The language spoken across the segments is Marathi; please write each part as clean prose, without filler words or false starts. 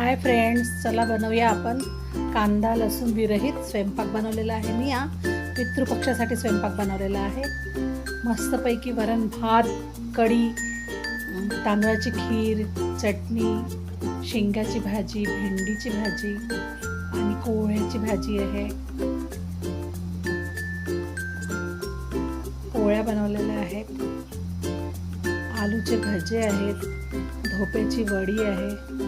हाय फ्रेंड्स, चला बनवूया आपण कांदा लसूण विरहित स्वयंपाक बनवलेला आहे। मी या पितृपक्षासाठी स्वयंपाक बनवलेला आहे। मस्तपैकी वरण भात, कढी, तांदळाची खीर, चटणी, शेंगाची भाजी, भेंडीची भाजी आणि कोहळ्याची भाजी आहे। पोळ्या बनवलेल्या आहेत, आलूचे भजे आहेत, धोपेची वडी आहे।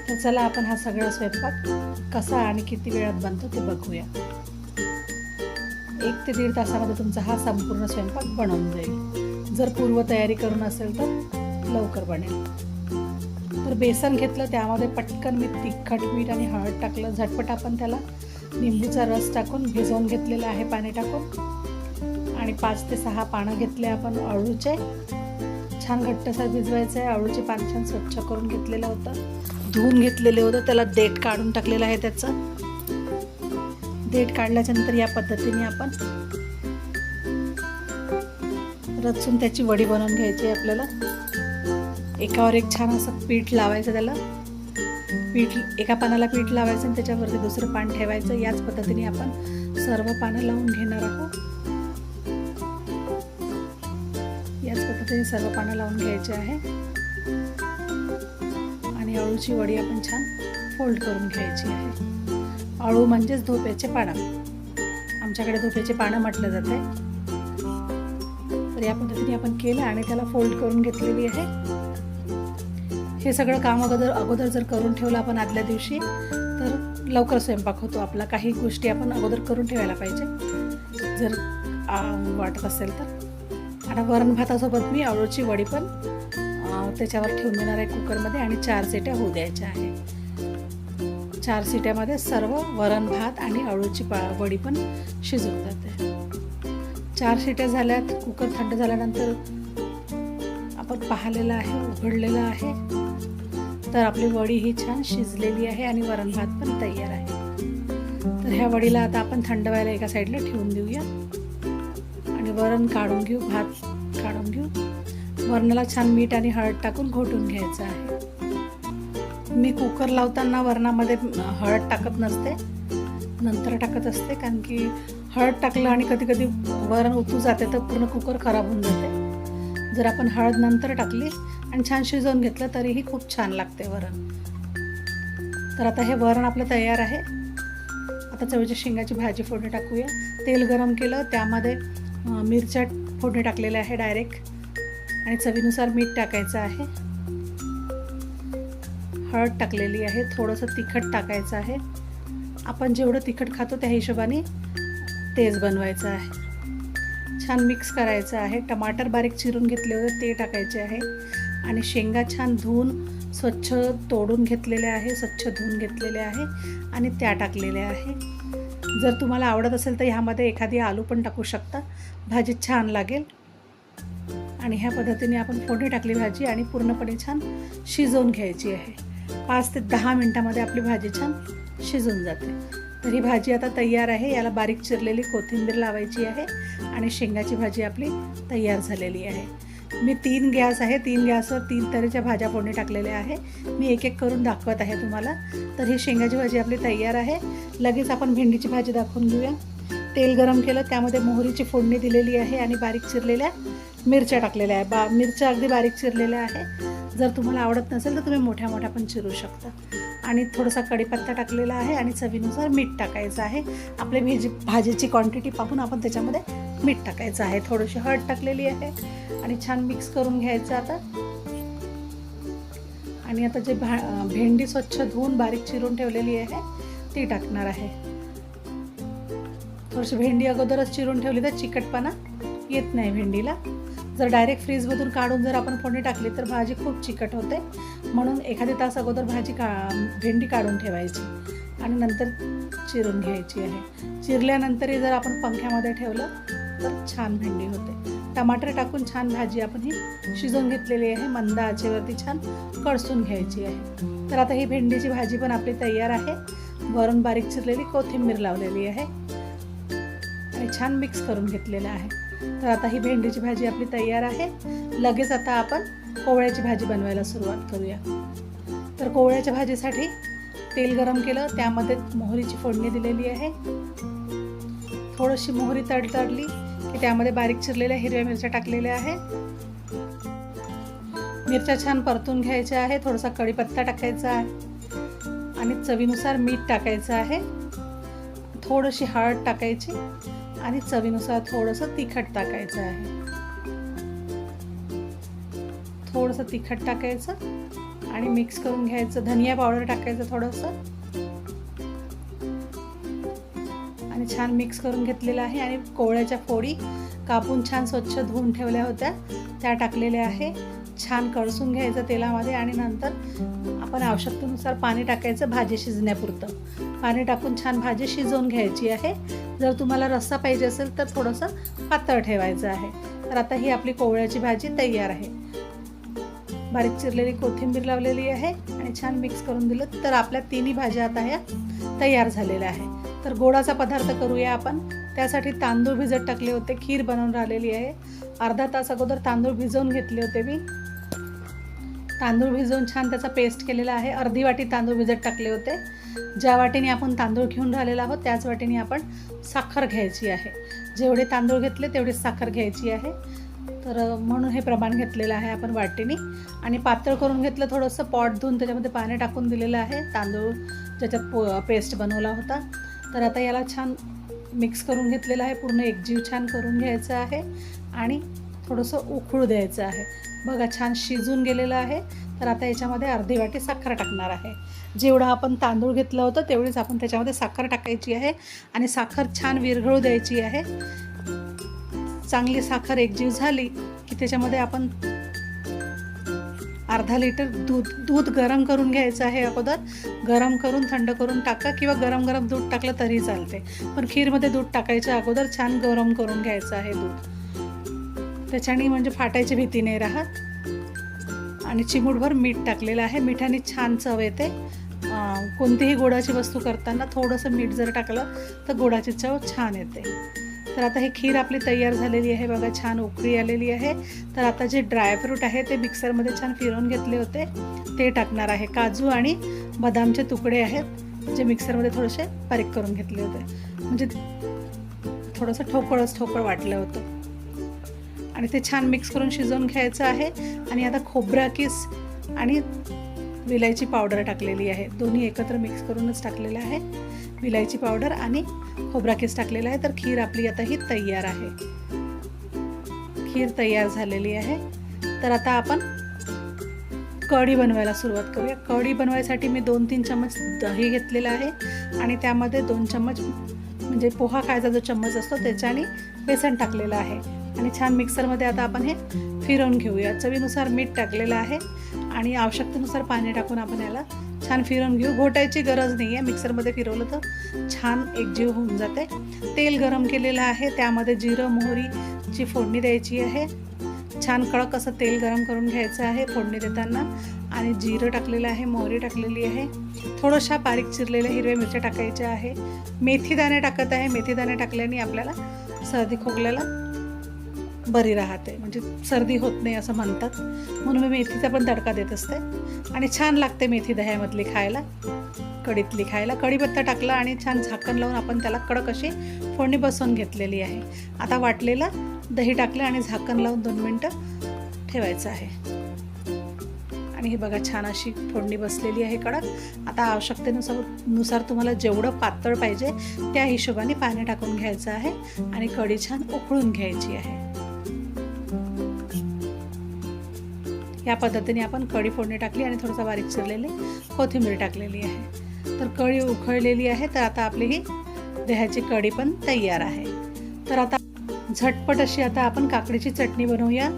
तर चला आपण हा सगळा स्वयंपाक कसा आणि किती वेळात बनतो ते बघूया। 1 ते 1.5 तासामध्ये तुमचा हा संपूर्ण स्वयंपाक बनवून जाईल। जर पूर्व तयारी करून असेल तर लवकर बनेल। तर बेसन घेतलं, त्यामध्ये पटकन मी तिखट, मीठ आणि हळद टाकलं। झटपट आपण त्याला लिंबूचा रस टाकून भिजवून घेतलेला आहे पाणी टाकून। आणि 5 ते 6 पानं घेतले आपण अळूचे, छान घट्टसर भिजवायचं आहे। अळूचे पान छान स्वच्छ करून घेतलेलं होतं, धुवून घेतलेले होतं। त्याला देठ काढून टाकलेलं आहे। त्याचं देठ काढल्याच्या नंतर या पद्धतीने आपण रचून त्याची वडी बनवून घ्यायची आहे। आपल्याला एकावर एक छान असं पीठ लावायचं। त्याला एका पानाला पीठ लावायचं आणि त्याच्यावरती दुसरं पान ठेवायचं। याच पद्धतीने आपण सर्व पानं लावून घेणार आहोत। याच पद्धतीने सर्व पानं लावून घ्यायचे आहे आणि अळूची वडी आपण छान फोल्ड करून घ्यायची आहे। अळू म्हणजेच धोप्याचे पानं, आमच्याकडे धोप्याचे पानं म्हटलं जाते। तर या पद्धतीने आपण केलं आणि त्याला फोल्ड करून घेतलेली आहे। हे सगळं काम अगोदर जर करून ठेवलं आपण आदल्या दिवशी तर लवकर स्वयंपाक होतो आपला। काही गोष्टी आपण अगोदर करून ठेवायला पाहिजे जर वाटत असेल तर। आता वरण भातासोबत मी अळूची वडी पण त्याच्यावर ठेवून देणार आहे कुकरमध्ये आणि 4 शिट्या होऊ द्यायच्या आहे। 4 शिट्यामध्ये सर्व वरण भात आणि अळूची वडी पण शिजून जाते। 4 शिट्या झाल्यात। कुकर थंड झाल्यानंतर आपण पाहिलेलं आहे, उघडलेलं आहे, तर आपली वडी ही छान शिजलेली आहे आणि वरण भात पण तयार आहे। तर ह्या वडीला आता आपण थंड व्हायला एका साईडला ठेवून देऊया आणि वरण काढून घेऊ, भात काढून घेऊ। वरणाला छान मीठ आणि हळद टाकून घोटून घ्यायचं आहे। मी कुकर लावताना वरणामध्ये हळद टाकत नसते, नंतर टाकत असते, कारण की हळद टाकलं आणि कधी कधी वरण उतू जाते तर पूर्ण कुकर खराब होऊन जाते। जर आपण हळद नंतर टाकली आणि छान शिजवून घेतलं तरीही खूप छान लागते वरण। तर आता हे वरण आपलं तयार आहे। आता चवळीच्या शेंगाची भाजी फोडणी टाकूया। तेल गरम केलं, त्यामध्ये मिरच्या फोडणी टाकलेल्या आहे डायरेक्ट आणि चवीनुसार मीठ टाकायचं आहे, हळद टाकलेली आहे, थोडंसं तिखट टाकायचं आहे। आपण जेवढं तिखट खातो त्या हिशोबाने तेज बनवायचं आहे। छान मिक्स करायचं आहे। टमाटर बारीक चिरून घेतले होते ते टाकायचे आहे आणि शेंगा छान धुवून स्वच्छ तोडून घेतलेल्या आहे, स्वच्छ धुवून घेतलेल्या आहे आणि त्या टाकलेल्या आहे। जर तुम्हाला आवडत असेल तर ह्यामध्ये एखादी आलू पण टाकू शकता, भाजी छान लागेल। आणि ह्या पद्धतीने आपण फोडणी टाकली भाजी आणि पूर्णपणे छान शिजवून घ्यायची आहे। 5 ते 10 मिनिटामध्ये आपली भाजी छान शिजून जाते। तर ही भाजी आता तयार आहे। याला बारीक चिरलेली कोथिंबीर लावायची आहे आणि शेंगाची भाजी आपली तयार झालेली आहे। मी 3 गॅस आहे, 3 गॅसवर 3 तऱ्हेच्या भाज्या फोडणी टाकलेल्या आहे। मी एक एक करून दाखवत आहे तुम्हाला। तर ही शेंगाची भाजी आपली तयार आहे। लगेच आपण भेंडीची भाजी दाखवून घेऊया। तेल गरम केलं, त्यामध्ये मोहरीची फोडणी दिलेली आहे आणि बारीक चिरलेल्या मिरच्या टाकलेल्या आहे। मिरच्या अगदी बारीक चिरलेल्या आहे। जर तुम्हाला आवडत नसेल तर तुम्ही मोठ्या मोठ्या पण चिरू शकता। आणि थोडासा कढीपत्ता टाकलेला आहे आणि चवीनुसार मीठ टाकायचं आहे। आपल्या भाजीची क्वांटिटी पाहून आपण त्याच्यामध्ये मीठ टाकायचं आहे। थोडीशी हळद टाकलेली आहे आणि छान मिक्स करून घ्यायचं आता। आणि आता जे भेंडी स्वच्छ धुवून बारीक चिरून ठेवलेली आहे ती टाकणार आहे। थोडीशी भेंडी अगोदरच चिरून ठेवली तर चिकटपणा येत नाही भेंडीला। जर डायरेक्ट फ्रीजमधून काढून जर आपण फोडणी टाकली तर भाजी खूप चिकट होते, म्हणून एखादी तास अगोदर भेंडी काढून ठेवायची आणि नंतर चिरून घ्यायची आहे। चिरल्यानंतरही जर आपण पंख्यामध्ये ठेवलं तर छान भेंडी होते। टमाटर टाकून छान भाजी आपण ही शिजवून घेतलेली आहे। मंद आचेवरती छान कळसून घ्यायची आहे। तर आता ही भेंडीची भाजी पण आपली तयार आहे। वरून बारीक चिरलेली कोथिंबीर लावलेली आहे आणि छान मिक्स करून घेतलेलं आहे। तर आता ही भेंडीची भाजी आपली तयार आहे। लगेच आता आपण कोवळ्याची भाजी बनवायला सुरुवात करूया। तर कोवळ्याच्या भाजीसाठी तेल गरम केलं, त्यामध्ये मोहरीची फोडणी दिलेली आहे. थोडीशी मोहरी तडतडली की त्यामध्ये बारीक चिरलेल्या हिरव्या मिरच्या टाकलेल्या आहे. मिरच्या छान परतून घ्यायच्या आहे. थोडासा कढीपत्ता टाकायचा आहे आणि चवीनुसार मीठ टाकायचं आहे. थोडीशी हळद टाकायची आणि चवीनुसार थोडंसं तिखट टाकायचं आहे. थोडंसं तिखट टाकायचं आणि मिक्स करून घ्यायचं. धनिया पावडर टाकायचं थोडंसं आणि छान मिक्स करून घेतलेलं आहे. आणि कोवळ्याच्या फोडी कापून छान स्वच्छ धुवून ठेवल्या होत्या त्या टाकलेल्या आहे. छान कळसून घ्यायचं तेलामध्ये आणि नंतर आपण आवश्यकतेनुसार पाणी टाकायचं भाजी शिजण्यापुरतं. पाणी टाकून छान भाजी शिजवून घ्यायची आहे. जर तुम्हाला रस्सा पाहिजे असेल तर थोडंसं पातळ ठेवायचं आहे. तर आता ही आपली कोवळ्याची भाजी तयार आहे. बारीक चिरलेली कोथिंबीर लावलेली आहे आणि छान मिक्स करून दिलं तर आपल्या तिन्ही भाज्या आता ह्या तयार झालेल्या आहे. तर गोडाचा पदार्थ करूया आपण. त्यासाठी तांदूळ भिजत टाकले होते. खीर बनवून राहिलेली आहे. अर्धा तास अगोदर तांदूळ भिजवून घेतले होते मी. तांदूळ भिजवून छान त्याचा पेस्ट केलेला आहे. अर्धी वाटी तांदूळ भिजत टाकले होते. ज्या वाटीने आपण तांदूळ घेऊन राहिलेला आहोत त्याच वाटीने आपण साखर घ्यायची आहे. जेवढे तांदूळ घेतले तेवढीच साखर घ्यायची आहे. तर म्हणून हे प्रमाण घेतलेलं आहे आपण वाटीने. आणि पातळ करून घेतलं. थोडंसं पॉट धुवून त्याच्यामध्ये पाणी टाकून दिलेलं आहे तांदूळ ज्याच्यात पेस्ट बनवला होता. तर आता याला छान मिक्स करून घेतलेलं आहे. पूर्ण एकजीव छान करून घ्यायचं आहे आणि थोडंसं उकळू द्यायचं आहे. बघा छान शिजून गेलेलं आहे. तर आता याच्यामध्ये अर्धी वाटी साखर टाकणार आहे. जेवढं आपण तांदूळ घेतलं होतं तेवढीच आपण त्याच्यामध्ये साखर टाकायची आहे आणि साखर छान विरघळू द्यायची आहे. चांगली साखर एकजीव झाली की त्याच्यामध्ये आपण अर्धा लिटर दूध गरम करून घ्यायचं आहे. अगोदर गरम करून थंड करून टाका किंवा गरम गरम दूध टाकलं तरी चालते. पण खीरमध्ये दूध टाकायच्या अगोदर छान गरम करून घ्यायचं आहे दूध. त्याच्याने म्हणजे फाटायची भीती नाही राहत. आणि चिमूटभर मीठ टाकलेलं आहे. मिठाने छान चव येते. कोणतीही गोडाची वस्तू करताना थोडंसं मीठ जर टाकलं तर गोडाची चव छान येते. तर आता ही खीर आपली तयार झालेली आहे. बघा छान उकळी आलेली आहे. तर आता जे ड्रायफ्रूट आहे ते मिक्सरमध्ये छान फिरवून घेतले होते ते टाकणार आहे. काजू आणि बदामचे तुकडे आहेत जे मिक्सरमध्ये थोडेसे बारीक करून घेतले होते. म्हणजे थोडंसं ठोकळ वाटलं होतं. आणि ते छान मिक्स करून शिजवून घ्यायचं आहे. आणि आता खोबरा किस आणि विलायची पावडर टाकलेली आहे. दोन्ही एकत्र मिक्स करूनच टाकलेलं आहे. विलायची पावडर आणि खोबरा किस टाकलेला आहे. तर खीर आपली आता ही तयार आहे. खीर तयार झालेली आहे. तर आता आपण कढी बनवायला सुरुवात करूया. कढी बनवायसाठी मी 2-3 चम्मच दही घेतलेलं आहे आणि त्यामध्ये 2 चम्मच म्हणजे पोहा खायचा जो चम्मच असतो त्याच्याने बेसन टाकलेलं आहे. आणि छान मिक्सरमध्ये आता आपण हे फिरवून घेऊया. चवीनुसार मीठ टाकलेलं आहे आणि आवश्यकतेनुसार पाणी टाकून आपण याला छान फिरवून घेऊ. घोटायची गरज नाही आहे. मिक्सरमध्ये फिरवलं तर छान एकजीव होऊन जाते. तेल गरम केलेलं आहे. त्यामध्ये जिरं मोहरीची फोडणी द्यायची आहे. छान कडक असं तेल गरम करून घ्यायचं आहे फोडणी देताना. आणि जिरं टाकलेलं आहे, मोहरी टाकलेली आहे. थोड्याशा बारीक चिरलेल्या हिरव्या मिरच्या टाकायच्या आहे. मेथीदाणे टाकत आहे. मेथीदाणे टाकल्याने आपल्याला सर्दी खोकल्याला बरी राहते. म्हणजे सर्दी होत नाही असं म्हणतात. म्हणून मी मेथीचा पण तडका देत असते. आणि छान लागते मेथी दह्यामधली खायला, कढीतली खायला. कढीपत्ता टाकला आणि छान झाकण लावून आपण त्याला कडक अशी फोडणी बसवून घेतलेली आहे. आता वाटलेला दही टाकलं आणि झाकण लावून 2 मिनटं ठेवायचं आहे. आणि हे बघा छान अशी फोडणी बसलेली आहे कडक. आता आवश्यकतेनुसार तुम्हाला जेवढं पातळ पाहिजे त्या हिशोबाने पाणी टाकून घ्यायचं आहे आणि कढी छान उकळून घ्यायची आहे. या पद्धतीने आपण कढी फोडणी टाकली आणि थोडंसं बारीक चिरलेली कोथिंबीर टाकलेली आहे. तर कढी उकळलेली आहे. तर आता आपली ही दह्याची कढी पण तयार आहे. तर आता झटपट अशी आता आपण काकडीची चटणी बनवूया.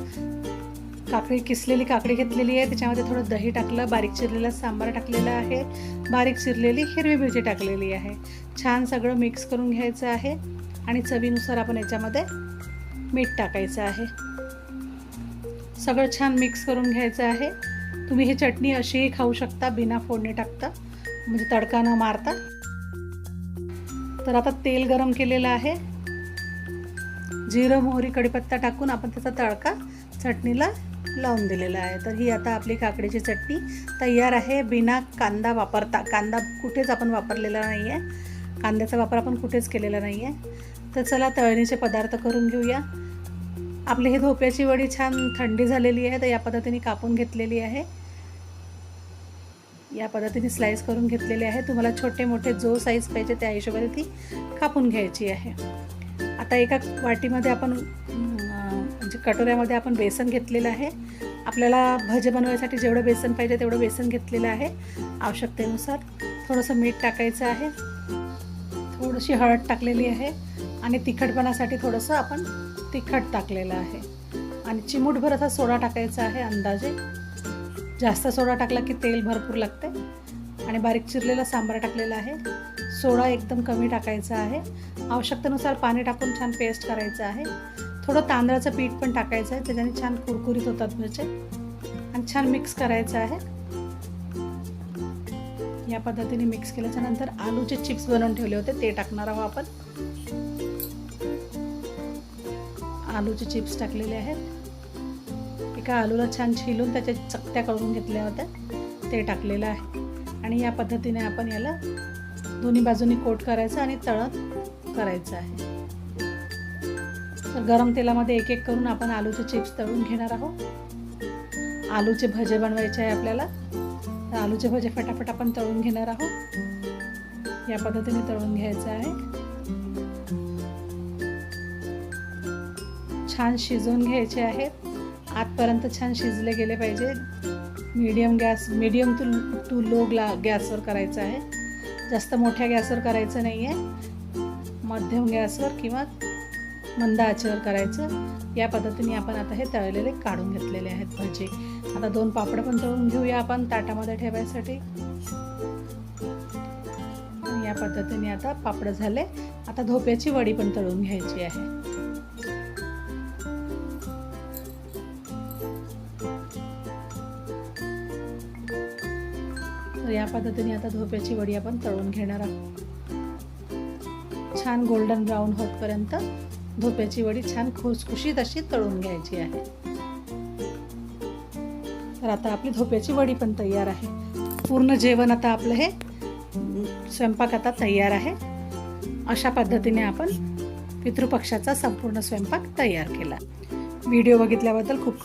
किसलेली काकडी घेतलेली आहे. त्याच्यामध्ये थोडं दही टाकलं, बारीक चिरलेला सांबार टाकलेला आहे, बारीक चिरलेली हिरवी मिरची टाकलेली आहे. छान सगळं मिक्स करून घ्यायचं आहे आणि चवीनुसार आपण याच्यामध्ये मीठ टाकायचं आहे. सगळं छान मिक्स करून घ्यायचं आहे. तुम्ही ही चटणी अशीही खाऊ शकता बिना फोडणी टाकता, म्हणजे तडका न मारता. तर आता तेल गरम केलेलं आहे. जिरं मोहरी कढीपत्ता टाकून आपण त्याचा तडका चटणीला लावून दिलेला आहे. तर ही आता आपली काकडीची चटणी तयार आहे, बिना कांदा वापरता. कांदा कुठेच आपण वापरलेला नाही आहे, कांद्याचा वापर आपण कुठेच केलेला नाही आहे. तर चला तळणीचे पदार्थ करून घेऊया. आपली ही धोप्याची वडी छान थंडी झालेली आहे, तर या पद्धतीने कापून घेतलेली आहे. या पद्धतीने स्लाईस करून घेतलेली आहे. तुम्हाला छोटे मोठे जो साईज पाहिजे त्या हिशोबाने ती कापून घ्यायची आहे. आता एका वाटीमध्ये आपण म्हणजे कटोऱ्यामध्ये आपण बेसन घेतलेलं आहे. आपल्याला भजे बनवायसाठी जेवढं बेसन पाहिजे तेवढं बेसन घेतलेलं आहे. आवश्यकतेनुसार थोडंसं मीठ टाकायचं आहे, थोडीशी हळद टाकलेली आहे आणि तिखटपणासाठी थोडंसं आपण तिखट टाकलेलं आहे आणि चिमूटभर असा सोडा टाकायचा आहे अंदाजे. जास्त सोडा टाकला की तेल भरपूर लागते. आणि बारीक चिरलेला सांबार टाकलेला आहे. सोडा एकदम कमी टाकायचा आहे. आवश्यकतेनुसार पाणी टाकून छान पेस्ट करायचं आहे. थोडं तांदळाचं पीठ पण टाकायचं आहे, त्याच्याने छान कुरकुरीत होतात भजे. आणि छान मिक्स करायचं आहे. या पद्धतीने मिक्स केल्याच्या नंतर आलूचे चिप्स बनवून ठेवले होते ते टाकणार आहोत आपण. आलूचे चिप्स टाकलेले आहेत. एका आलूला छान छिलून त्याच्या चकत्या करून घेतल्या होत्या ते टाकलेलं आहे. आणि या पद्धतीने आपण याला दोन्ही बाजूनी कोट करायचं आणि तळण करायचं आहे. तर गरम तेलामध्ये एक एक करून आपण आलूचे चिप्स तळून घेणार आहोत. आलूचे भजे बनवायचे आहे आपल्याला, तर आलूचे भजे फटाफट आपण तळून घेणार आहोत. या पद्धतीने तळून घ्यायचं आहे. छान शिजवून घ्यायचे आहेत. आतपर्यंत छान शिजले गेले पाहिजे. मीडियम टू लो गॅसवर करायचं आहे. जास्त मोठ्या गॅसवर करायचं नाही आहे, मध्यम गॅसवर किंवा मंद आचेवर करायचं. या पद्धतीने आपण आता हे तळलेले काढून घेतलेले आहेत भजे. आता 2 पापड पण तळून घेऊया आपण ताटामध्ये ठेवायसाठी. या पद्धतीने आता पापड झाले. आता धोप्याची वडी पण तळून घ्यायची आहे. तर या पद्धतीने आता धोप्याची वडी आपण तळून घेणार आहोत. छान गोल्डन ब्राऊन होतपर्यंत धोप्याची वडी छान खुसखुशीत अशी तळून घ्यायची आहे. तर आता आपली धोप्याची वडी पण तयार आहे. पूर्ण जेवण आता आपलं हे स्वयंपाक आता तयार आहे. अशा पद्धतीने आपण पितृपक्षाचा संपूर्ण स्वयंपाक तयार केला. व्हिडिओ बघितल्याबद्दल खूप खूप